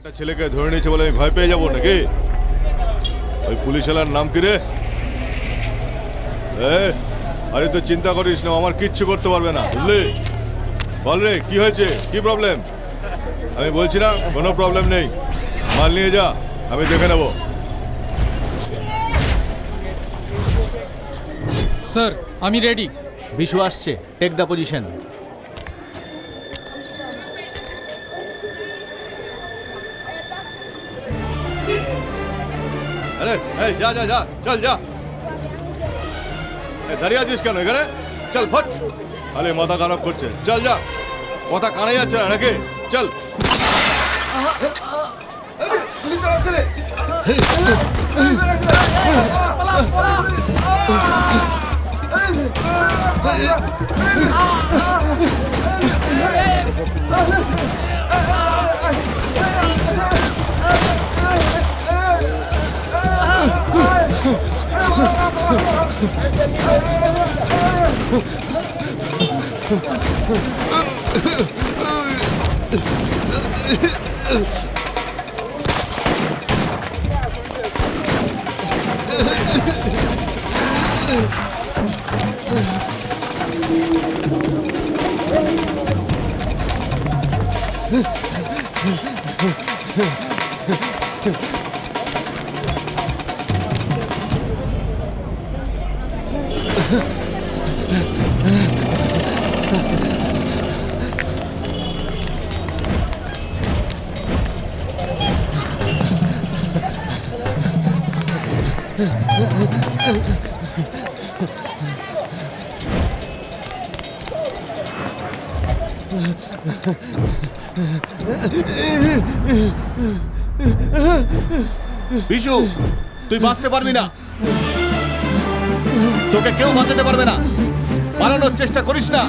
একটা ছেলেকে ধরে নিয়েছে বলে আমি ভয় পেয়ে যাবো নাকি? ওই পুলিশওয়ালার নাম কি রে? আরে তুই চিন্তা করিস না, আমার কিচ্ছু করতে পারবে না, বুঝলি? বল রে, কি হয়েছে, কি প্রবলেম? আমি বলছি না কোনো প্রবলেম নেই, মাল নিয়ে যা, আমি দেখে নেব। স্যার আমি রেডি। বিশু আসছে, টেক দ্য পজিশন। আরে এই যা যা যা, চল যা। দাঁড়িয়ে আছিস কেন এখানে? চল ফট। আরে মাথা খারাপ করছে, চল যা। কথা কানে যাচ্ছে না নাকি? চল। বিশু, তুই বাঁচতে পারবি না, তোকে কেউ বাঁচাতে পারবে না। পালানোর চেষ্টা করিস না।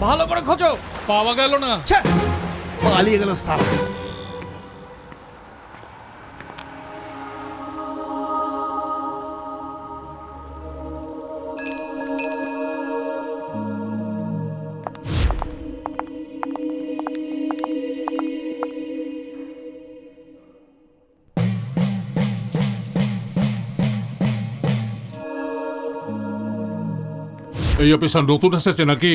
ভালো করে খোঁজো, পাওয়া গেল না। পালিয়ে গেল সালা। এই অফিসার নতুন এসেছে নাকি?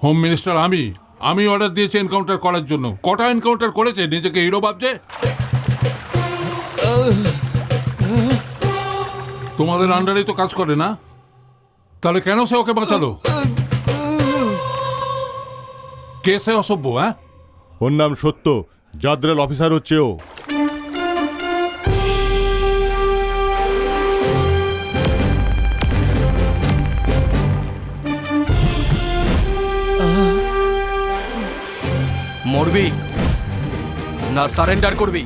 হোম মিনিস্টার আমি অর্ডার দিয়েছি এনকাউন্টার করার জন্য। কটা এনকাউন্টার করেছে, নিজেকে হিরো ভাবছে। তোমাদের আন্ডারেই তো কাজ করে না, তাহলে কেন সে ওকে বাঁচালো? কে সে অসভ্য? ওর নাম সত্য, জাদ্রেল অফিসার হচ্ছে ও। মরবি না সারেন্ডার করবি?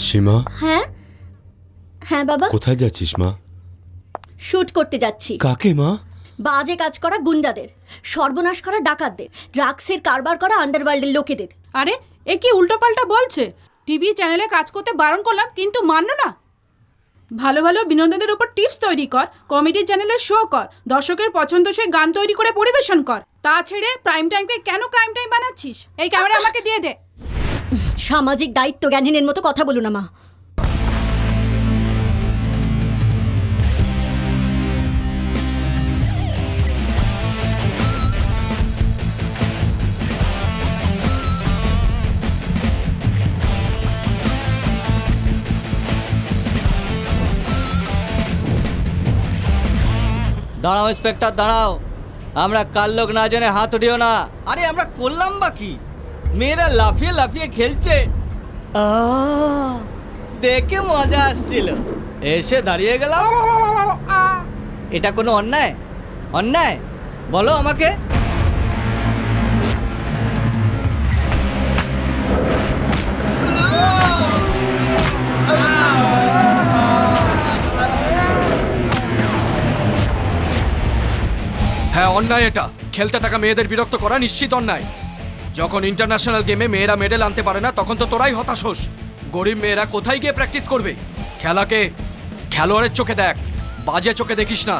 সীমা, হ্যাঁ হ্যাঁ বাবা, কোথায় যাচ্ছিস মা? শুট করতে যাচ্ছি। কাকে মা? বাজে কাজ করা গুন্ডাদের, সর্বনাশ করা ডাকাতদের, ড্রাগসের কারবার করা আন্ডারওয়ার্ল্ডের লোকেদের। আরে এ কি উল্টোপাল্টা বলছে? টিভি চ্যানেলে কাজ করতে বারণ করলাম কিন্তু মানলো না। ভালো ভালো বিনোদনের উপর টিপস তৈরি কর, কমেডি চ্যানেলে শো কর, দর্শকের পছন্দসই গান তৈরি করে পরিবেশন কর। তা ছেড়ে প্রাইম টাইমকে কেন ক্রাইম টাইম বানাচ্ছিস? এই ক্যামেরা আমাকে দিয়ে দে। সামাজিক দায়িত্ব জ্ঞানহীনের মতো কথা বলো না মা। দাঁড়াও ইন্সপেক্টর, দাঁড়াও। আমরা কাল লোক না জেনে হাত উঠিও না। আরে আমরা করলাম বা কি? মেয়েরা লাফিয়ে লাফিয়ে খেলছে, দেখে মজা আসছিল, এসে দাঁড়িয়ে গেলাম। এটা কোনো অন্যায়? অন্যায় বলো আমাকে। হ্যাঁ অন্যায় এটা। খেলতে থাকা মেয়েদের বিরক্ত করা নিশ্চিত অন্যায়। যখন ইন্টারন্যাশনাল গেমে মেয়েরা মেডেল আনতে পারে না তখন তো তোরাই হতাশ হোস। গরিব মেয়েরা কোথায় গিয়ে প্র্যাকটিস করবে? খেলাকে খেলোয়াড়ের চোখে দেখ, বাজে চোখে দেখিস না।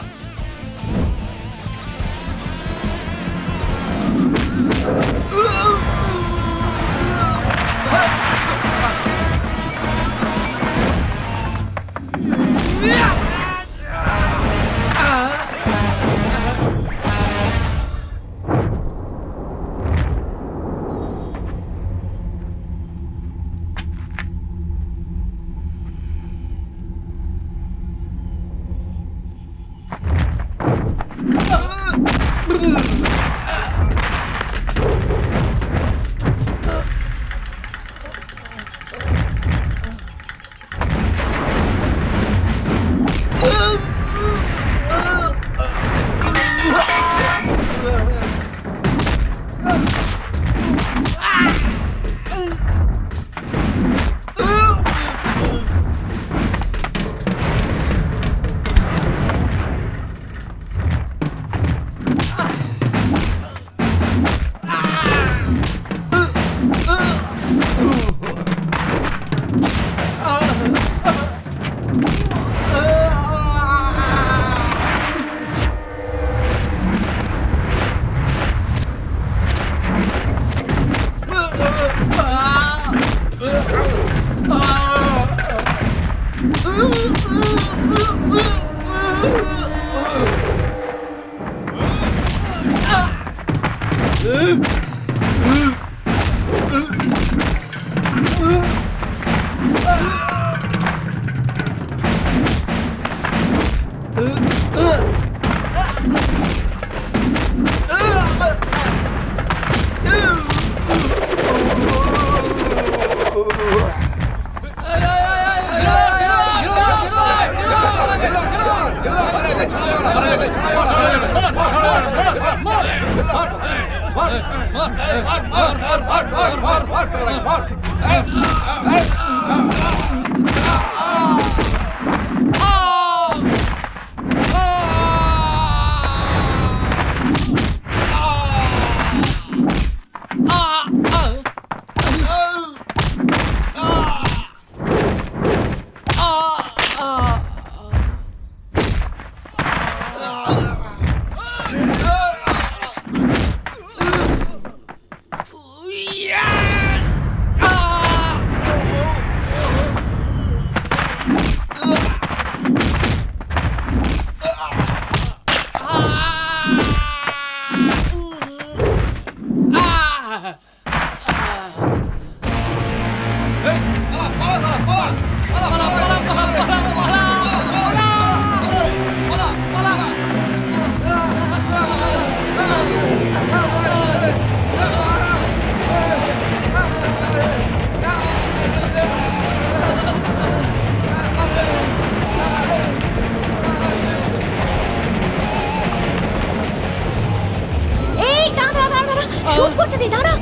শুট করতে দে, দাঁড়া।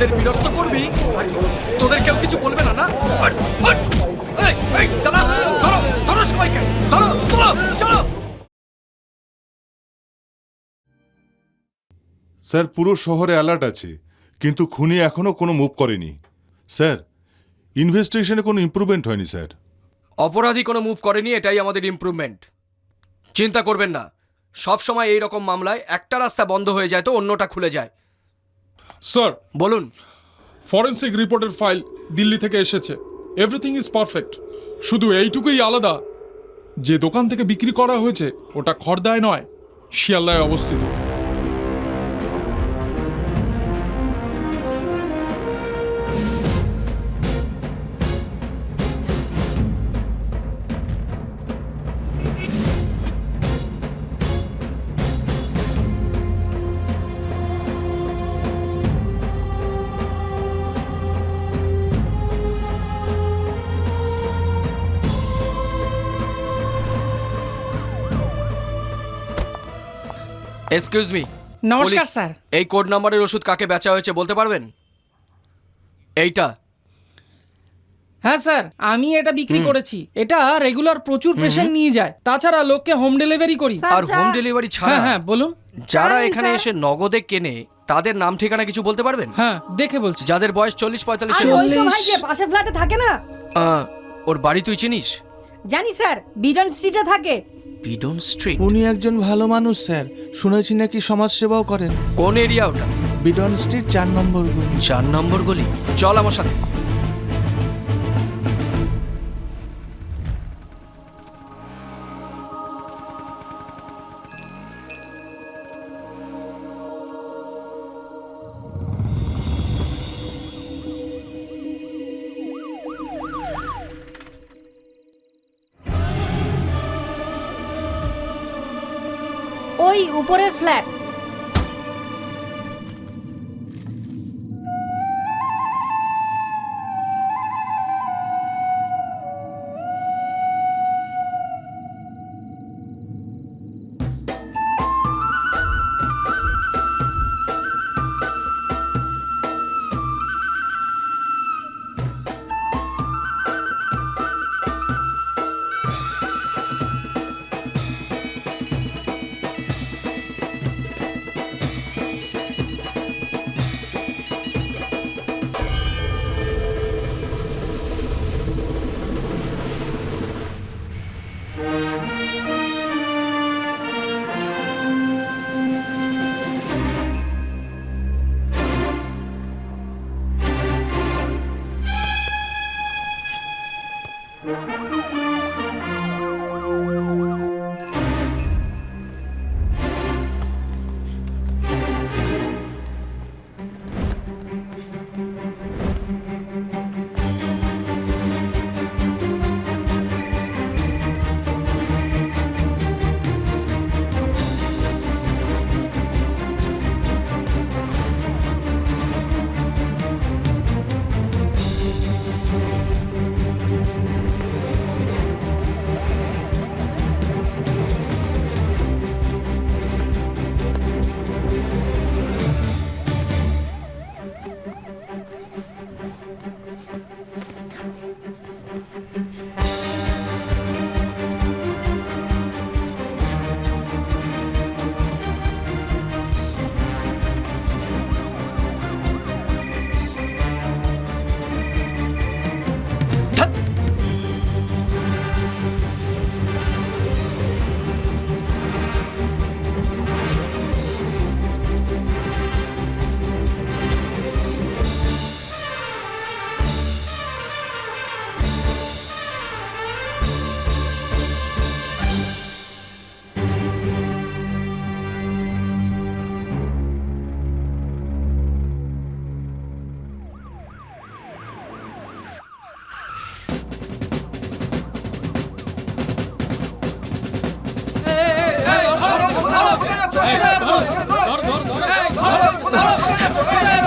মেয়েদের বিরক্ত করবি আর তোদের কেউ কিছু বলবে না না? আট, আট! এই, দাঁড়া, ধরো, ধরো সবাইকে, ধরো, ধরো, চলো। স্যার পুরো শহরে অ্যালার্ট আছে, কিন্তু খুনি এখনো কোনো মুভ করেনি। স্যার ইনভেস্টিগেশনে কোনো ইমপ্রুভমেন্ট হয়নি স্যার। অপরাধী কোনো মুভ করেনি, এটাই আমাদের ইমপ্রুভমেন্ট। চিন্তা করবেন না, সব সময় এই রকম মামলায় একটা রাস্তা বন্ধ হয়ে যায় তো অন্যটা খুলে যায়। স্যার বলুন। ফরেন্সিক রিপোর্টের ফাইল দিল্লি থেকে এসেছে, এভরিথিং ইজ পারফেক্ট। শুধু এইটুকুই আলাদা, যে দোকান থেকে বিক্রি করা হয়েছে ওটা খড়দায় নয়, শিয়ালদায় অবস্থিত। Excuse me. নমস্কার স্যার। এই কোড নাম্বারের ওষুধ কাকে বেচা হয়েছে বলতে পারবেন? এইটা। হ্যাঁ স্যার, আমি এটা বিক্রি করেছি। এটা রেগুলার প্রচুর পেশেন্ট নিয়ে যায়, তাছাড়া লোককে হোম ডেলিভারি করি। আর হোম ডেলিভারি ছাড়া হ্যাঁ হ্যাঁ বলুন। যারা হ্যাঁ, এখানে স্যার। এসে নগদে কেনে তাদের নাম ঠিকানা কিছু বলতে পারবেন? হ্যাঁ দেখে বলছি। যাদের বয়স 40-45 আর ওই তো ভাই যে পাশে ফ্ল্যাটে থাকে না, ওর বাড়ি তুই চিনিস? জানি স্যার, বিডন স্ট্রিটে থাকে। Beadon street? উনি একজন ভালো মানুষ স্যার, শুনেছি নাকি সমাজসেবাও করেন। কোন এরিয়া ওটা? বিডন স্ট্রিট 4 নম্বর গলি। 4 নম্বর গলি। চল আমার সাথে। ওই উপরের ফ্ল্যাট।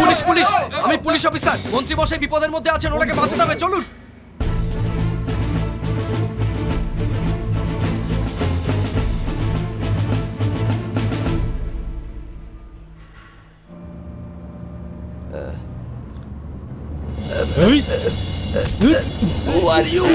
পুলিশ পুলিশ, আমি পুলিশ অফিসার। মন্ত্রী মশাই বিপদের মধ্যে আছেন, ওনাকে বাঁচাতে হবে, চলুন। Who are you?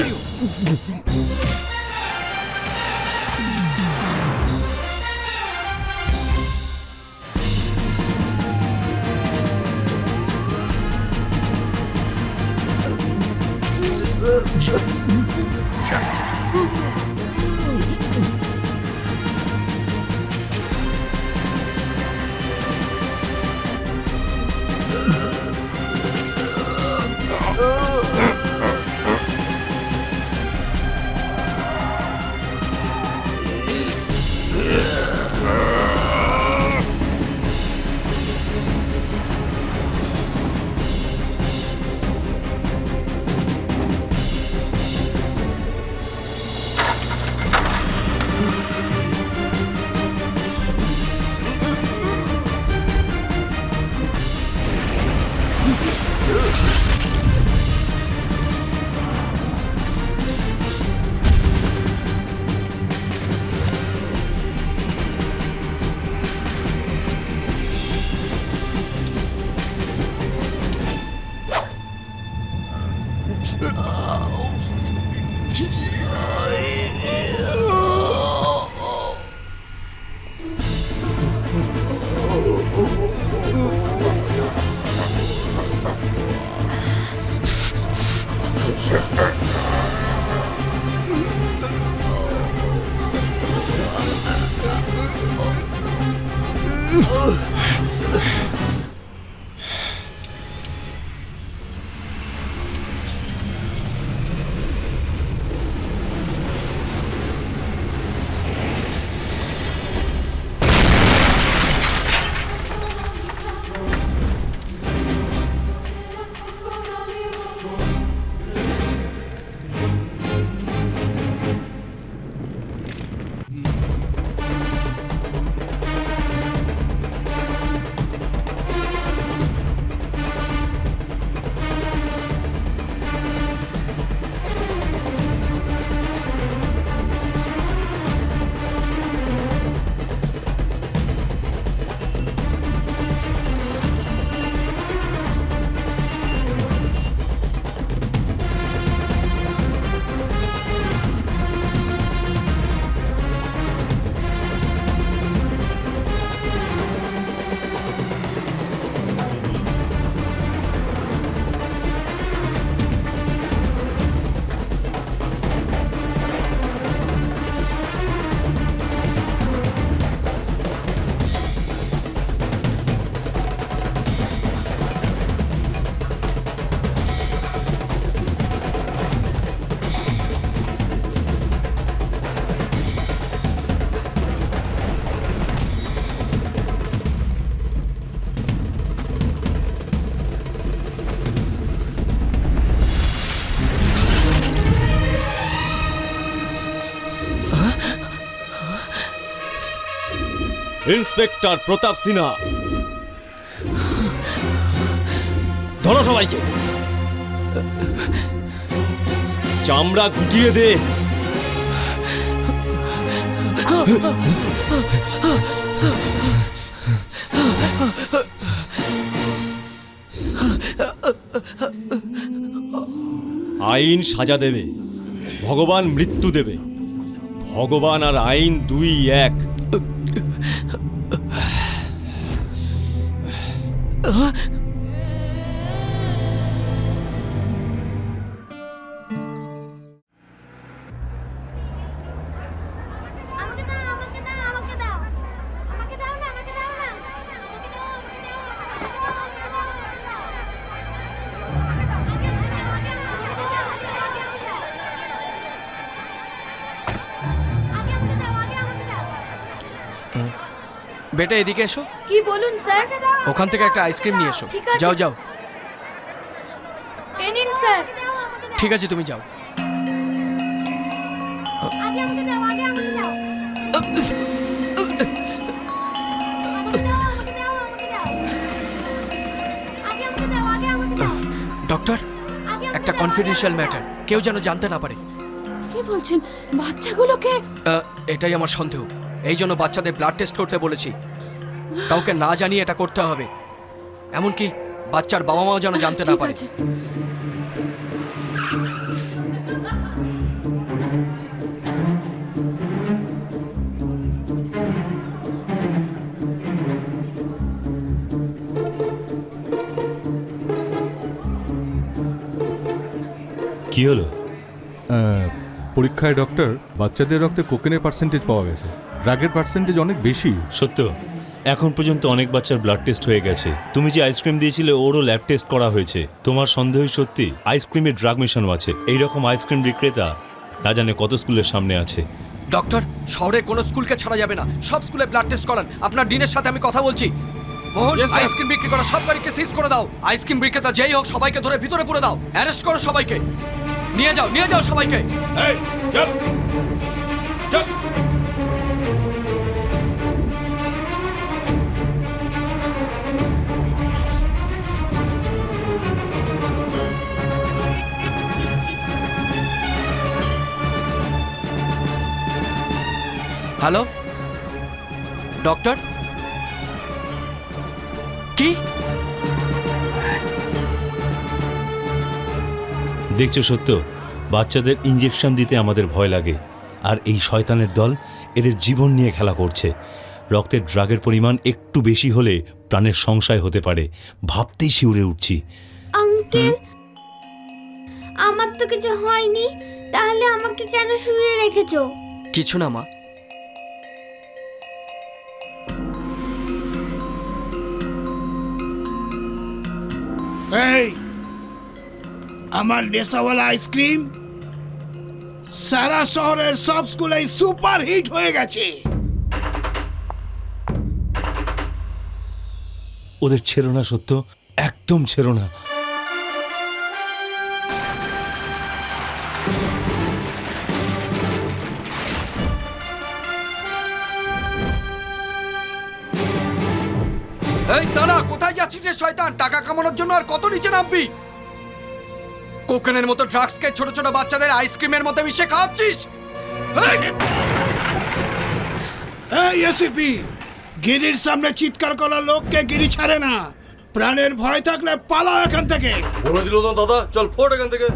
ইন্সপেক্টর প্রতাপ সিনহা, ধরো সবাইকে, চামড়া গুটিয়ে দে। আইন সাজা দেবে, ভগবান মৃত্যু দেবে। ভগবান আর আইন দুই এক। বেটা এদিকে এসো। কি বলুন স্যার? ওখান থেকে একটা আইসক্রিম নিয়ে এসো। ঠিক আছে। যাও যাও। এই নিন স্যার। ঠিক আছে, তুমি যাও। আগে আমাকে দাও, আগে আমাকে দাও। ডক্টর, একটা কনফিডেন্সিয়াল ম্যাটার, কেউ যেন জানতে না পারে। কি বলছেন? বাচ্চাগুলোকে? এটাই আমার সন্দেহ। এই জন্য বাচ্চাদের ব্লাড টেস্ট করতে বলেছি। কাউকে না জানিয়ে এটা করতে হবে, এমনকি বাচ্চার বাবা মাও যেন জানতে না ঠিক পারে। আছে। কি হলো? পরীক্ষায় ডক্টর বাচ্চাদের রক্তে কোকেনের পার্সেন্টেজ পাওয়া গেছে। ড্রাগের পার্সেন্টেজ অনেক বেশি। সত্য, এখন পর্যন্ত অনেক বাচ্চার ব্লাড টেস্ট হয়ে গেছে। তুমি যে আইসক্রিম দিয়েছিলে ওরও ল্যাব টেস্ট করা হয়েছে। তোমার সন্দেহ সত্যি আইসক্রিমে ড্রাগ মেশানো আছে। এইরকম আইসক্রিম বিক্রেতা না জানে কত স্কুলের সামনে আছে। ডক্টর, শহরে কোনো স্কুলকে ছাড়া যাবে না, সব স্কুলে ব্লাড টেস্ট করান। আপনার ডিনের সাথে আমি কথা বলছি। মোহন, আইসক্রিম বিক্রি করা সব গাড়িকে সিজ করে দাও। আইসক্রিম বিক্রেতা যেই হোক সবাইকে ধরে ভিতরে পুরে দাও। অ্যারেস্ট করো সবাইকে। নিয়ে যাও সবাইকে। এই চল চল। হ্যালো ডক্টর, কি দেখছো সত্য, বাচ্চাদের ইঞ্জেকশন দিতে আমাদের ভয় লাগে, আর এই শয়তানের দল এদের জীবন নিয়ে খেলা করছে। রক্তের ড্রাগের পরিমাণ একটু বেশি হলে প্রাণের সংশয় হতে পারে। ভাবতেই শিউরে উঠছি। আঙ্কেল, আমার তো কিছু হয়নি, তাহলে আমাকে কেন শুয়ে রেখেছো? কিছু না মা। এই আমার নেশাওয়ালা আইসক্রিম সারা শহরের সব স্কুলে সুপার হিট হয়ে গেছে। ওদের ছেড়ো না সত্য, একদম ছেড়ো না। এই দাঁড়া, কোথায় যাচ্ছিস রে শয়তান? টাকা কামানোর জন্য আর কত নিচে নামবি? কোকেনের মতো ড্রাগসকে ছোট ছোট বাচ্চাদের আইসক্রিমের মধ্যে মিশিয়ে খাওয়াচ্ছিস। এই এসিপি, গিরির সামনে চিৎকার করা লোককে গিরি ছাড়ে না। প্রাণের ভয় থাকলে পালাও এখান থেকে। বলে দিল না দাদা, চল ফোট এখান থেকে।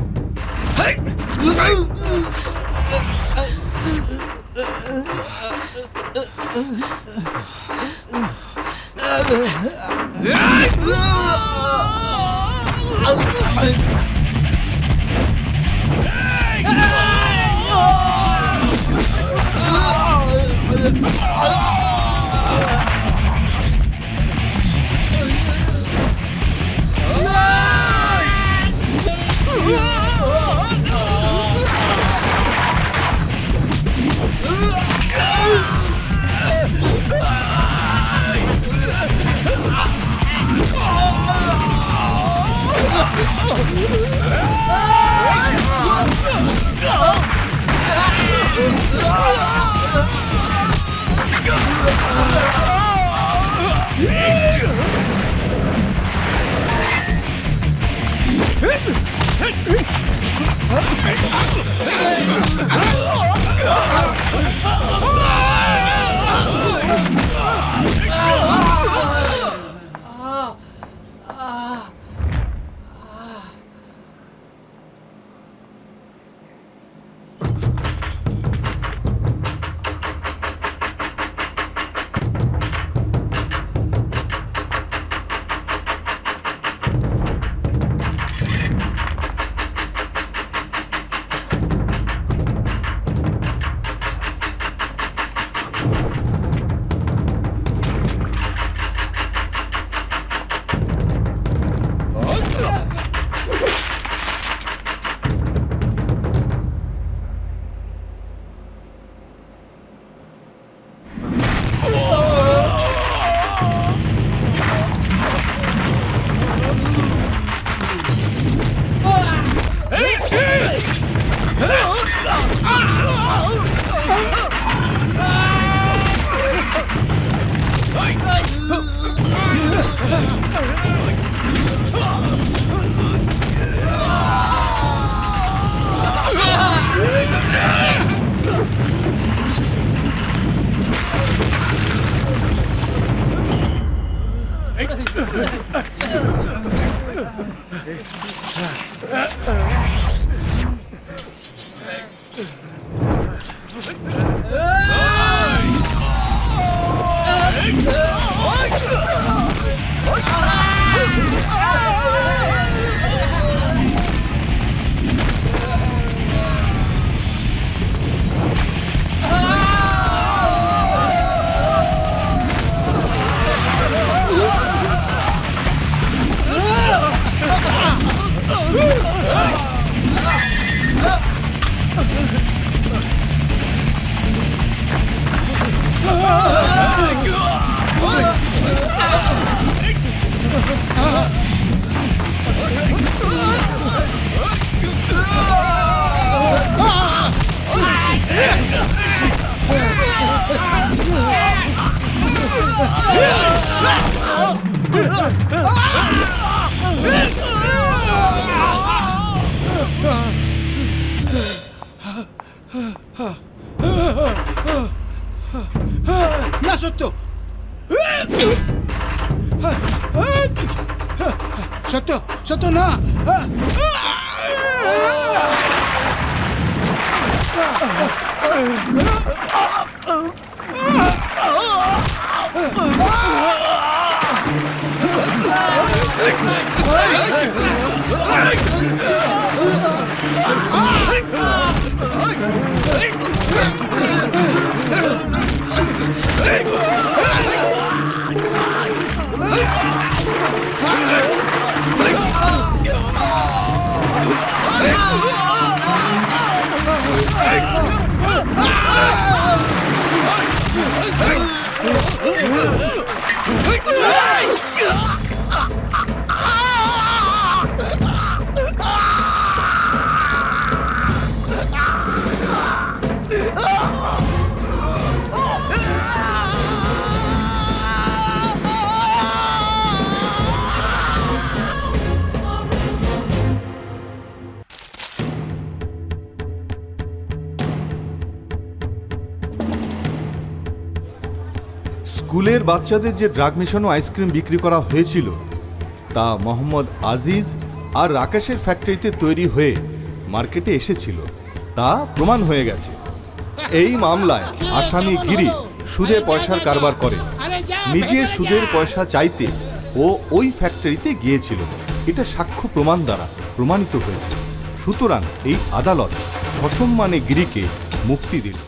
না সত্য, সত্য সত্য না। স্কুলের বাচ্চাদের যে ড্রাগ মেশানো আইসক্রিম বিক্রি করা হয়েছিল তা মোহাম্মদ আজিজ আর রাকেশের ফ্যাক্টরিতে তৈরি হয়ে মার্কেটে এসেছিল, তা প্রমাণ হয়ে গেছে। এই মামলায় আসামি গিরি সুদে পয়সার কারবার করে, নিজের সুদের পয়সা চাইতে ও ওই ফ্যাক্টরিতে গিয়েছিল। এটা সাক্ষ্য প্রমাণ দ্বারা প্রমাণিত হয়েছে। সুতরাং এই আদালত সসম্মানে গিরিকে মুক্তি দিল।